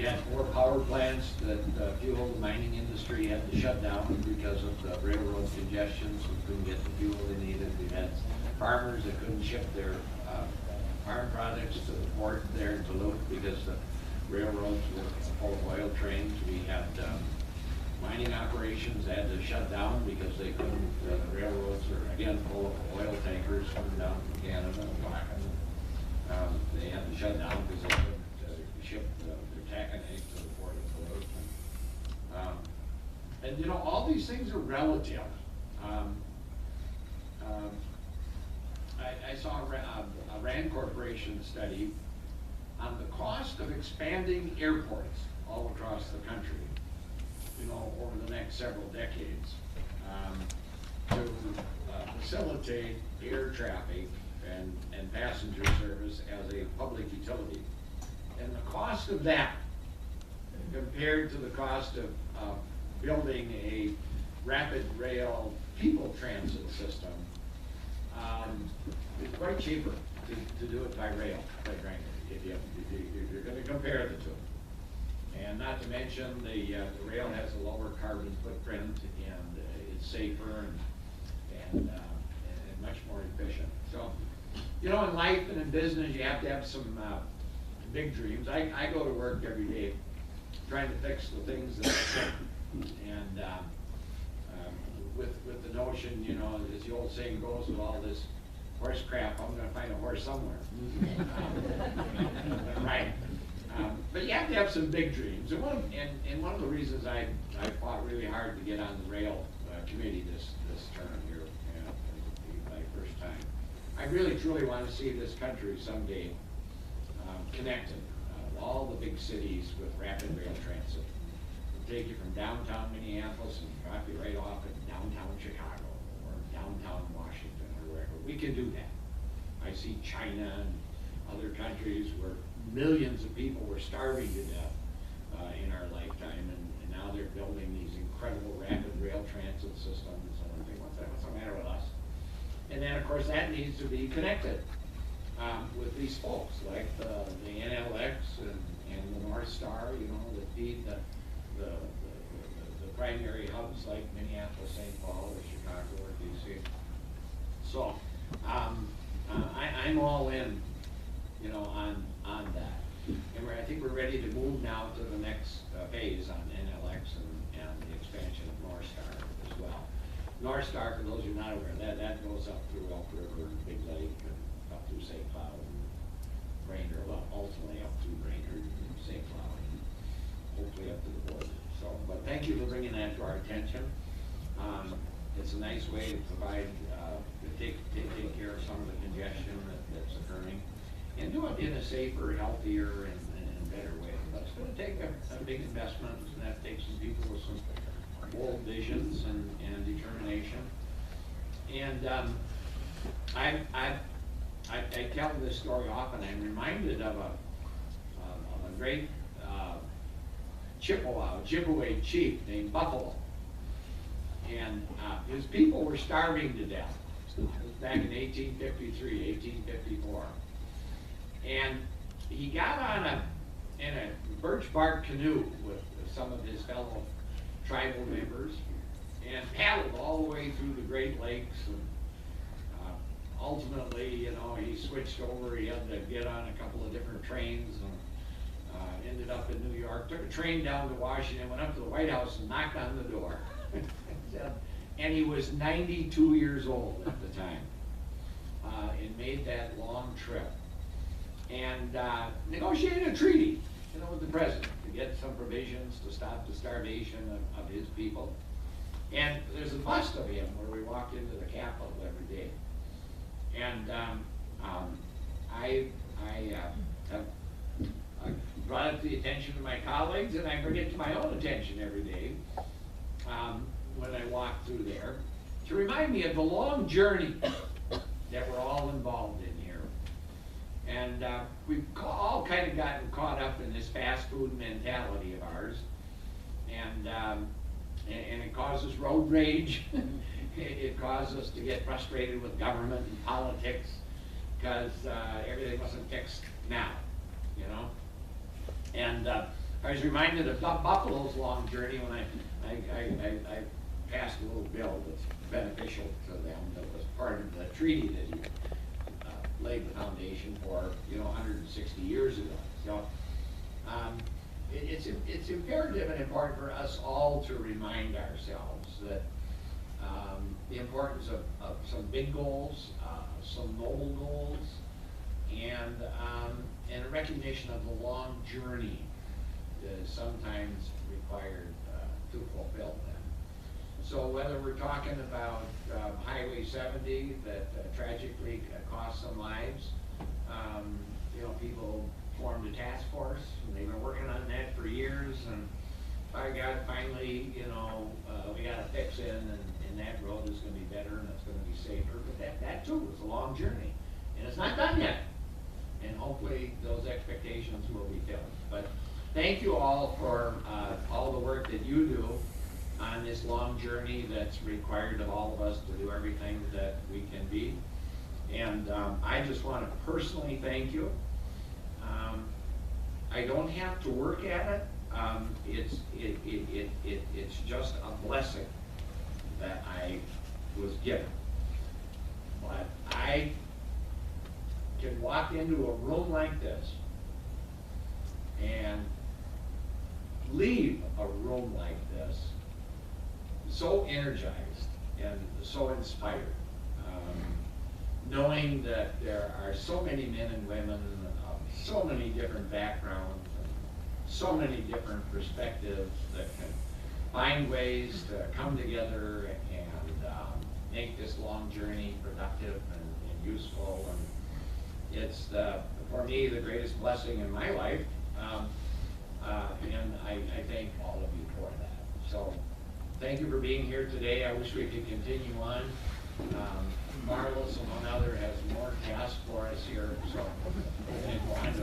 had 4 power plants that fueled the mining industry, had to shut down because of the railroad congestion, so we couldn't get the fuel they needed. We had farmers that couldn't ship their farm products to the port there in Duluth because the railroads were full of oil trains. We had mining operations that had to shut down because they couldn't, the railroads are again full of oil tankers coming down from Canada and Bakken. They had to shut down because they couldn't ship their taconite to the port of Duluth. And you know, all these things are relative. I saw a Rand Corporation study on the cost of expanding airports all across the country, you know, over the next several decades, to facilitate air traffic and passenger service as a public utility. And the cost of that compared to the cost of building a rapid rail people transit system, it's quite cheaper to do it by rail, quite frankly, if you're going to compare the two. And not to mention the rail has a lower carbon footprint, and it's safer and much more efficient. So, you know, in life and in business, you have to have some big dreams. I go to work every day trying to fix the things that I can, and with the notion, you know, as the old saying goes, with all this horse crap, I'm going to find a horse somewhere. Right. But you have to have some big dreams. And one of the reasons I fought really hard to get on the rail committee this term here, my first time. I really truly want to see this country someday connected, all the big cities with rapid rail transit. It'll take you from downtown Minneapolis and drop you right off in downtown Chicago or downtown Washington or wherever. We can do that. I see China and other countries where millions of people were starving to death in our lifetime, and now they're building these incredible rapid rail transit systems. And I think, what's the matter with us? And then, of course, that needs to be connected with these folks, like the NLX and the North Star, you know, that feed the primary hubs like Minneapolis, St. Paul, or Chicago, or DC. So I'm all in, you know, on that. And I think we're ready to move now to the next phase on NLX and the expansion of North Star as well. North Star, for those who are not aware, that goes up through Elk River and Big Lake and up through St. Cloud and Brainerd, well, ultimately up through Brainerd and St. Cloud and hopefully up to the border. So, but thank you for bringing that to our attention. It's a nice way to provide, to take care of some of the congestion that's occurring, and do it in a safer, healthier, and better way. But it's going to take a big investment, and that takes some people with some bold visions and determination. And I tell this story often. I'm reminded of a great Chippewa chief named Buffalo. And his people were starving to death. It was back in 1853, 1854. And he got in a birch bark canoe with some of his fellow tribal members and paddled all the way through the Great Lakes. And ultimately, you know, he switched over. He had to get on a couple of different trains and ended up in New York. Took a train down to Washington, went up to the White House and knocked on the door. And he was 92 years old at the time, and made that long trip. And negotiated a treaty, you know, with the president to get some provisions to stop the starvation of his people. And there's a bust of him where we walked into the Capitol every day. And I brought it to the attention of my colleagues, and I bring it to my own attention every day when I walk through there, to remind me of the long journey that we're all involved in here. And we've all kind of gotten caught up in this fast food mentality of ours, and it causes road rage. It causes us to get frustrated with government and politics because everything wasn't fixed now, you know. And I was reminded of Buffalo's long journey when I passed a little bill that's beneficial to them, that was part of the treaty that he laid the foundation for, 160 years ago. So it's imperative and important for us all to remind ourselves that the importance of some big goals, some noble goals, and a recognition of the long journey that is sometimes required to fulfill them. So whether we're talking about Highway 70 that tragically cost some lives, people formed a task force, and they've been working on that for years, and by God, finally, we got a fix in, and that road is gonna be better, and it's gonna be safer, but that too is a long journey, and it's not done yet. And hopefully those expectations will be filled. But thank you all for all the work that you do on this long journey that's required of all of us to do everything that we can be. And I just want to personally thank you. I don't have to work at it. It's just a blessing that I was given. But I can walk into a room like this and leave a room like this so energized and so inspired, knowing that there are so many men and women of so many different backgrounds and so many different perspectives that can find ways to come together and make this long journey productive and useful. And it's, for me, the greatest blessing in my life, and I thank all of you for that. So thank you for being here today. I wish we could continue on. Marvelous, among others, has more tasks for us here, so we're going to go on to